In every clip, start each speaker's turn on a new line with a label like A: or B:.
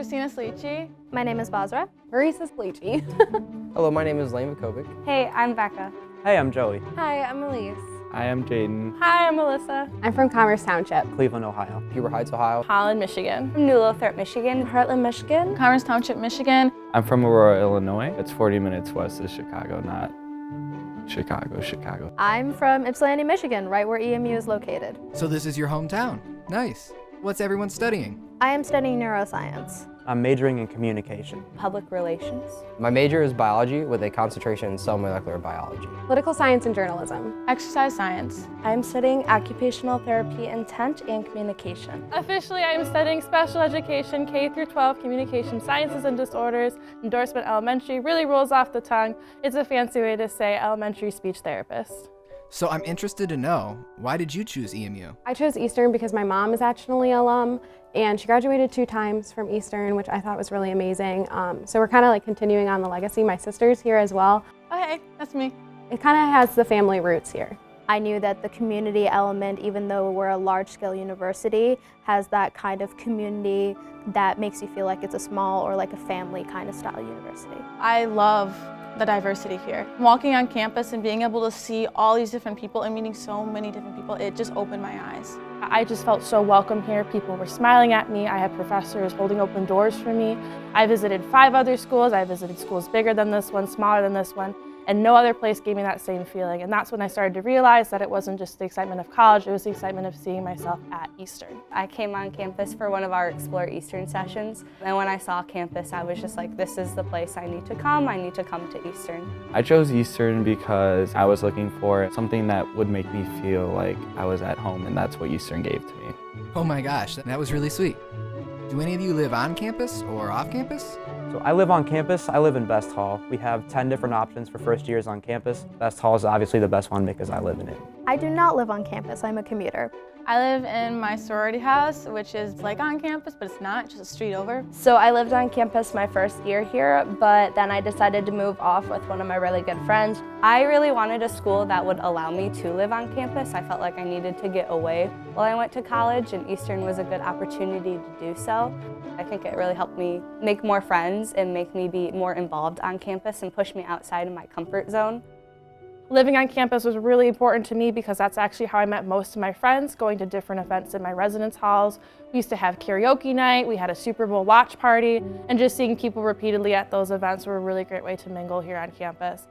A: Christina Slici.
B: My name is Basra.
C: Marisa Slici.
D: Hello, my name is Lane Makovic.
E: Hey, I'm Becca.
F: Hey, I'm Joey.
C: Hi, I'm Elise.
F: I am Jaden.
A: Hi, I'm Melissa.
C: I'm from Commerce Township.
F: Cleveland, Ohio.
D: Heber Heights, Ohio.
A: Holland, Michigan.
E: From New Lothrop, Michigan.
A: Heartland, Michigan. Commerce Township, Michigan.
F: I'm from Aurora, Illinois. It's 40 minutes west of Chicago, not Chicago.
B: I'm from Ypsilanti, Michigan, right where EMU is located.
G: So this is your hometown. Nice. What's everyone studying?
B: I am studying neuroscience.
F: I'm majoring in communication.
E: Public relations.
D: My major is biology with a concentration in cell molecular biology.
C: Political science and journalism.
A: Exercise science.
E: I'm studying occupational therapy, intent, and communication.
A: Officially, I'm studying special education, K through 12, communication sciences and disorders, endorsement elementary, really rolls off the tongue. It's a fancy way to say elementary speech therapist.
G: So I'm interested to know, why did you choose EMU?
C: I chose Eastern because my mom is actually an alum, and she graduated 2 times from Eastern, which I thought was really amazing. So we're kind of like continuing on the legacy. My sister's here as well.
A: Oh, hey, that's me.
C: It kind of has the family roots here.
B: I knew that the community element, even though we're a large-scale university, has that kind of community that makes you feel like it's a small or like a family kind of style university.
A: I love the diversity here. Walking on campus and being able to see all these different people and meeting so many different people, it just opened my eyes. I just felt so welcome here. People were smiling at me. I had professors holding open doors for me. I visited 5 other schools. I visited schools bigger than this one, smaller than this one, and no other place gave me that same feeling. And that's when I started to realize that it wasn't just the excitement of college, it was the excitement of seeing myself at Eastern.
E: I came on campus for one of our Explore Eastern sessions, and when I saw campus, I was just like, this is the place I need to come to Eastern.
F: I chose Eastern because I was looking for something that would make me feel like I was at home, and that's what Eastern gave to me.
G: Oh my gosh, that was really sweet. Do any of you live on campus or off campus?
F: So I live on campus. I live in Best Hall. We have 10 different options for first years on campus. Best Hall is obviously the best one because I live in it.
B: I do not live on campus. I'm a commuter.
A: I live in my sorority house, which is like on campus, but it's not, just a street over.
E: So I lived on campus my first year here, but then I decided to move off with one of my really good friends. I really wanted a school that would allow me to live on campus. I felt like I needed to get away while I went to college, and Eastern was a good opportunity to do so. I think it really helped me make more friends and make me be more involved on campus and push me outside of my comfort zone.
A: Living on campus was really important to me because that's actually how I met most of my friends, going to different events in my residence halls. We used to have karaoke night, we had a Super Bowl watch party, and just seeing people repeatedly at those events were a really great way to mingle here on campus.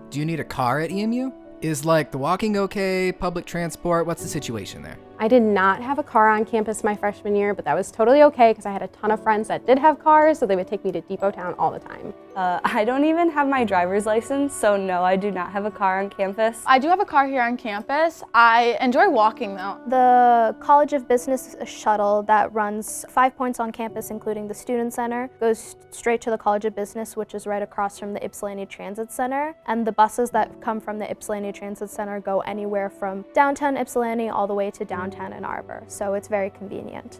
G: Do you need a car at EMU? Is like the walking okay, public transport, what's the situation there?
C: I did not have a car on campus my freshman year, but that was totally okay because I had a ton of friends that did have cars, so they would take me to Depot Town all the time.
E: I don't even have my driver's license, so no, I do not have a car on campus.
A: I do have a car here on campus. I enjoy walking though.
B: The College of Business shuttle that runs 5 points on campus, including the Student Center, goes straight to the College of Business, which is right across from the Ypsilanti Transit Center. And the buses that come from the Ypsilanti Transit Center go anywhere from downtown Ypsilanti all the way to downtown Ann Arbor, so it's very convenient.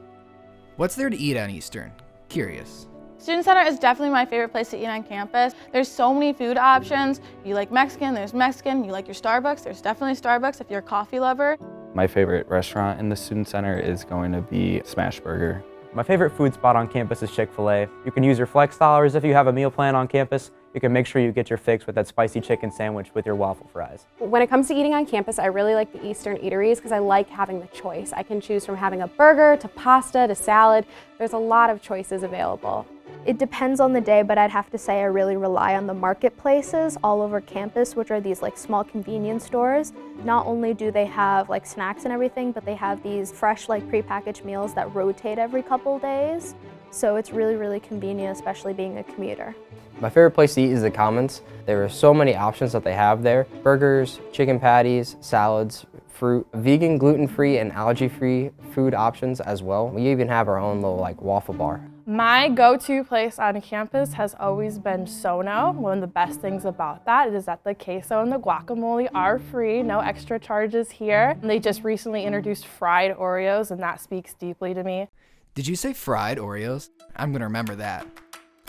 G: What's there to eat on Eastern? Curious.
A: Student Center is definitely my favorite place to eat on campus. There's so many food options. You like Mexican, there's Mexican. You like your Starbucks, there's definitely Starbucks if you're a coffee lover.
F: My favorite restaurant in the Student Center is going to be Smash Burger. My favorite food spot on campus is Chick-fil-A. You can use your flex dollars if you have a meal plan on campus. You can make sure you get your fix with that spicy chicken sandwich with your waffle fries.
C: When it comes to eating on campus, I really like the Eastern eateries because I like having the choice. I can choose from having a burger to pasta to salad. There's a lot of choices available.
B: It depends on the day, but I'd have to say I really rely on the marketplaces all over campus, which are these like small convenience stores. Not only do they have like snacks and everything, but they have these fresh like prepackaged meals that rotate every couple days. So it's really, really convenient, especially being a commuter.
D: My favorite place to eat is the Commons. There are so many options that they have there. Burgers, chicken patties, salads, fruit, vegan, gluten-free, and allergy-free food options as well. We even have our own little like waffle bar.
A: My go-to place on campus has always been Sono. One of the best things about that is that the queso and the guacamole are free, no extra charges here. And they just recently introduced fried Oreos, and that speaks deeply to me.
G: Did you say fried Oreos? I'm gonna remember that.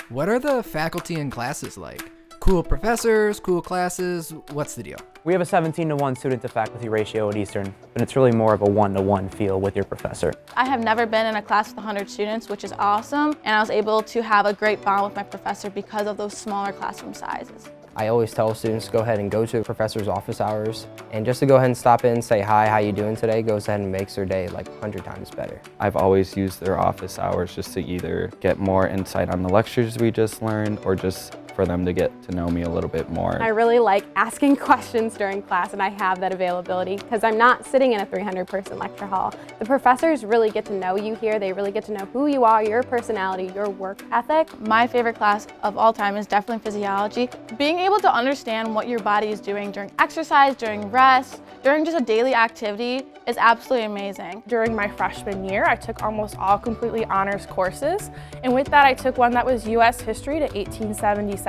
G: What are the faculty and classes like? Cool professors, cool classes, what's the deal?
F: We have a 17-to-1 student to faculty ratio at Eastern, but it's really more of a 1-to-1 feel with your professor.
A: I have never been in a class with 100 students, which is awesome, and I was able to have a great bond with my professor because of those smaller classroom sizes.
D: I always tell students to go ahead and go to professor's office hours, and just to go ahead and stop in, say hi, how you doing today, goes ahead and makes their day like 100 times better.
H: I've always used their office hours just to either get more insight on the lectures we just learned or just for them to get to know me a little bit more.
C: I really like asking questions during class, and I have that availability because I'm not sitting in a 300-person lecture hall. The professors really get to know you here. They really get to know who you are, your personality, your work ethic.
A: My favorite class of all time is definitely physiology. Being able to understand what your body is doing during exercise, during rest, during just a daily activity is absolutely amazing.
I: During my freshman year, I took almost all completely honors courses. And with that, I took one that was US history to 1877.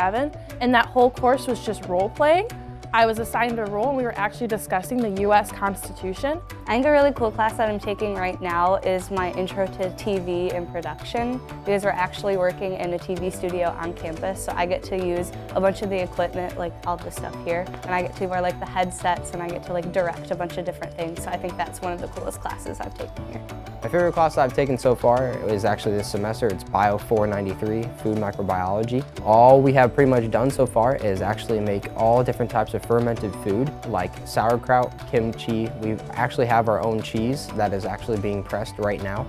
I: And that whole course was just role playing. I was assigned a role and we were actually discussing the US Constitution.
E: I think a really cool class that I'm taking right now is my Intro to TV and Production, because we're actually working in a TV studio on campus, so I get to use a bunch of the equipment, like all the stuff here, and I get to wear like the headsets and I get to like direct a bunch of different things, so I think that's one of the coolest classes I've taken here.
D: My favorite class I've taken so far is actually this semester. It's Bio 493, Food Microbiology. All we have pretty much done so far is actually make all different types of fermented food, like sauerkraut, kimchi. We actually have our own cheese that is actually being pressed right now.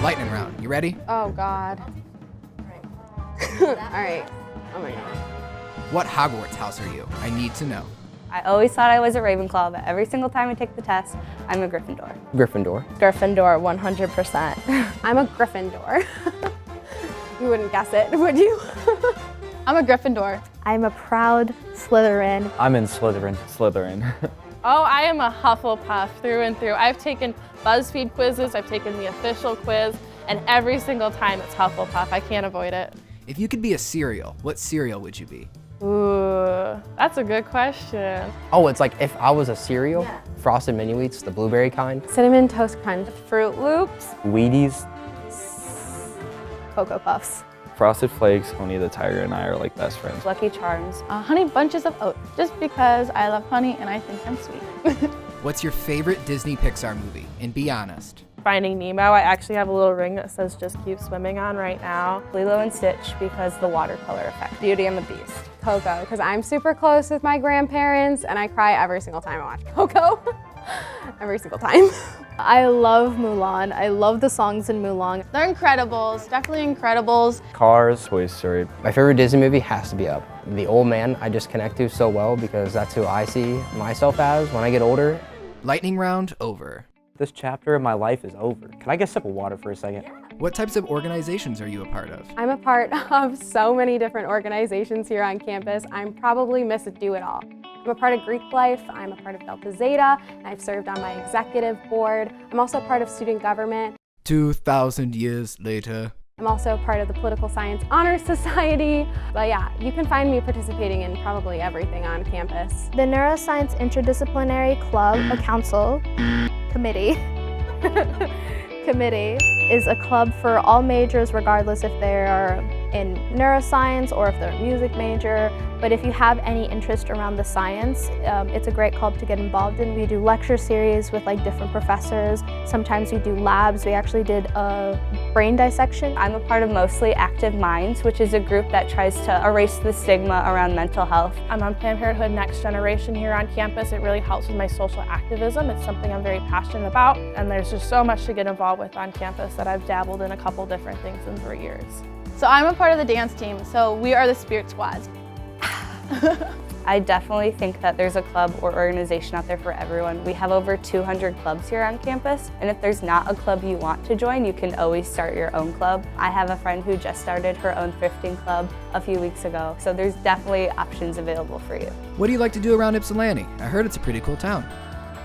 G: Lightning round, you ready?
C: Oh God. All right. Oh my God.
G: What Hogwarts house are you? I need to know.
E: I always thought I was a Ravenclaw, but every single time I take the test, I'm a Gryffindor.
D: Gryffindor.
E: Gryffindor, 100%.
C: I'm a Gryffindor. You wouldn't guess it, would you?
A: I'm a Gryffindor.
B: I'm a proud Slytherin.
F: I'm in Slytherin.
H: Slytherin.
I: Oh, I am a Hufflepuff through and through. I've taken BuzzFeed quizzes, I've taken the official quiz, and every single time it's Hufflepuff. I can't avoid it.
G: If you could be a cereal, what cereal would you be?
I: Ooh, that's a good question.
D: Oh, it's like if I was a cereal, Frosted Mini Wheats, the blueberry kind.
C: Cinnamon Toast Crunch.
E: Fruit Loops.
F: Wheaties.
B: Cocoa Puffs.
H: Frosted Flakes, Honey the Tiger and I are like best friends.
E: Lucky Charms.
A: Honey Bunches of Oats, just because I love honey and I think I'm sweet.
G: What's your favorite Disney-Pixar movie? And be honest.
I: Finding Nemo, I actually have a little ring that says just keep swimming on right now.
E: Lilo and Stitch, because the watercolor effect. Beauty and the Beast.
C: Coco, because I'm super close with my grandparents and I cry every single time I watch Coco. Every single time.
B: I love Mulan. I love the songs in Mulan.
A: They're Incredibles, definitely Incredibles.
H: Cars, Toy Story.
D: My favorite Disney movie has to be Up. The old man I just connect to so well because that's who I see myself as when I get older.
G: Lightning round over.
F: This chapter of my life is over. Can I get a sip of water for a second?
G: What types of organizations are you a part of?
C: I'm a part of so many different organizations here on campus. I'm probably Miss Do-It-All. I'm a part of Greek Life, I'm a part of Delta Zeta, and I've served on my executive board. I'm also part of student government.
G: 2,000 years later.
C: I'm also part of the Political Science Honor Society. But yeah, you can find me participating in probably everything on campus.
B: The Neuroscience Interdisciplinary Club, a council, committee, is a club for all majors regardless if they're in neuroscience or if they're a music major. But if you have any interest around the science, it's a great club to get involved in. We do lecture series with like different professors. Sometimes we do labs. We actually did a brain dissection.
E: I'm a part of Mostly Active Minds, which is a group that tries to erase the stigma around mental health.
I: I'm on Planned Parenthood Next Generation here on campus. It really helps with my social activism. It's something I'm very passionate about, and there's just so much to get involved with on campus that I've dabbled in a couple different things in 3 years.
A: So I'm a part of the dance team, so we are the Spirit Squad.
E: I definitely think that there's a club or organization out there for everyone. We have over 200 clubs here on campus, and if there's not a club you want to join, you can always start your own club. I have a friend who just started her own thrifting club a few weeks ago, so there's definitely options available for you.
G: What do you like to do around Ypsilanti? I heard it's a pretty cool town.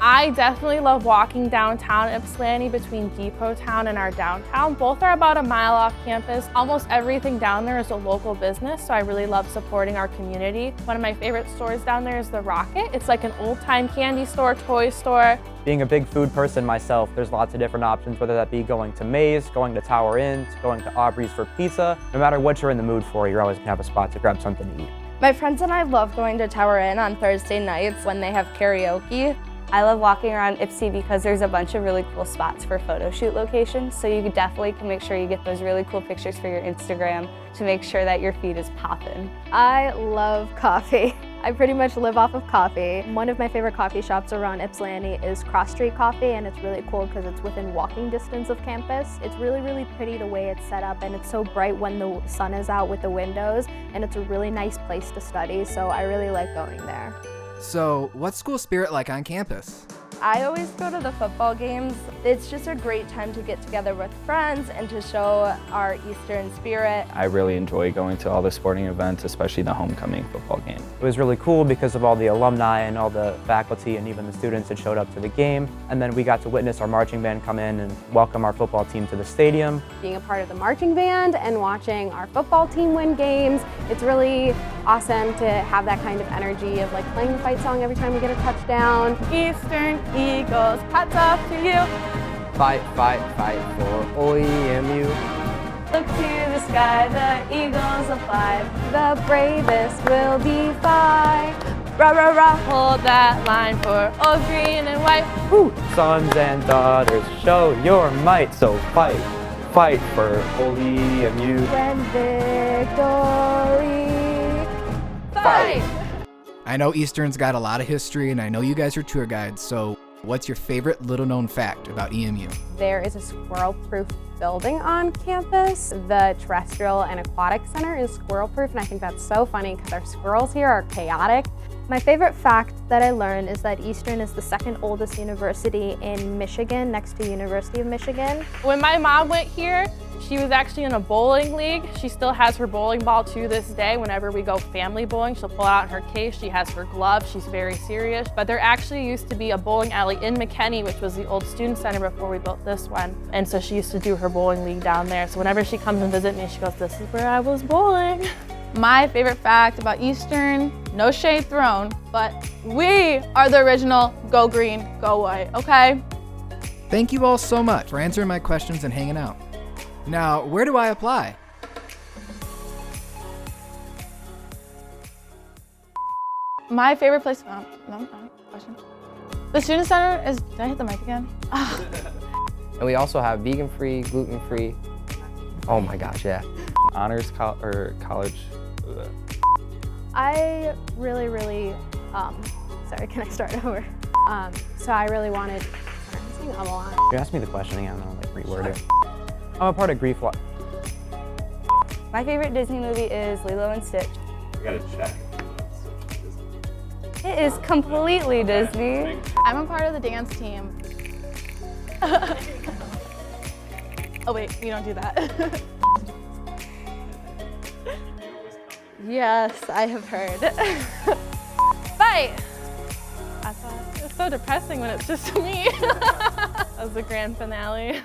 I: I definitely love walking downtown Ypsilanti between Depot Town and our downtown. Both are about a mile off campus. Almost everything down there is a local business, so I really love supporting our community. One of my favorite stores down there is the Rocket. It's like an old-time candy store, toy store.
F: Being a big food person myself, there's lots of different options, whether that be going to Maze, going to Tower Inn, going to Aubrey's for pizza. No matter what you're in the mood for, you're always gonna have a spot to grab something to eat.
E: My friends and I love going to Tower Inn on Thursday nights when they have karaoke. I love walking around YPSI because there's a bunch of really cool spots for photo shoot locations, so you definitely can make sure you get those really cool pictures for your Instagram to make sure that your feed is popping.
B: I love coffee. I pretty much live off of coffee. One of my favorite coffee shops around Ypsilanti is Cross Street Coffee, and it's really cool because it's within walking distance of campus. It's really, really pretty the way it's set up, and it's so bright when the sun is out with the windows, and it's a really nice place to study, so I really like going there.
G: So, what's school spirit like on campus?
E: I always go to the football games. It's just a great time to get together with friends and to show our Eastern spirit.
H: I really enjoy going to all the sporting events, especially the homecoming football game.
F: It was really cool because of all the alumni and all the faculty and even the students that showed up to the game. And then we got to witness our marching band come in and welcome our football team to the stadium.
C: Being a part of the marching band and watching our football team win games, it's really awesome to have that kind of energy of like playing the fight song every time we get a touchdown.
A: Eastern Eagles, hats off to you.
D: Fight, fight, fight for OEMU.
E: Look to the sky, the eagles will fly.
C: The bravest will be fine.
A: Rah, rah, rah, hold that line for old green and white.
F: Woo! Sons and daughters, show your might. So fight, fight for OEMU.
B: When victory,
E: Fight!
G: I know Eastern's got a lot of history, and I know you guys are tour guides, so what's your favorite little-known fact about EMU?
C: There is a squirrel-proof building on campus. The terrestrial and aquatic center is squirrel-proof, and I think that's so funny because our squirrels here are chaotic.
B: My favorite fact that I learned is that Eastern is the second oldest university in Michigan, next to University of Michigan.
A: When my mom went here, she was actually in a bowling league. She still has her bowling ball to this day. Whenever we go family bowling, she'll pull it out in her case. She has her gloves. She's very serious. But there actually used to be a bowling alley in McKinney, which was the old student center before we built this one. And so she used to do her bowling league down there. So whenever she comes and visits me, she goes, "This is where I was bowling." My favorite fact about Eastern, no shade thrown, but we are the original Go Green, Go White, okay?
G: Thank you all so much for answering my questions and hanging out. Now, where do I apply?
A: My favorite place, no, question. The student center is, did I hit the mic again?
D: And we also have vegan-free, gluten-free. Oh my gosh, yeah.
H: Honors college.
B: I really, sorry, can I start over?
C: So I really wanted, sorry, I'm saying a lot.
F: You asked me the question again, and I'll like reword it. I'm a part of Grief Life.
E: My favorite Disney movie is Lilo and Stitch.
J: I gotta check.
E: It is completely Disney.
A: I'm a part of the dance team. Oh wait, we don't do that. Yes, I have heard. Fight! I thought it's so depressing when it's just me. That was the grand finale.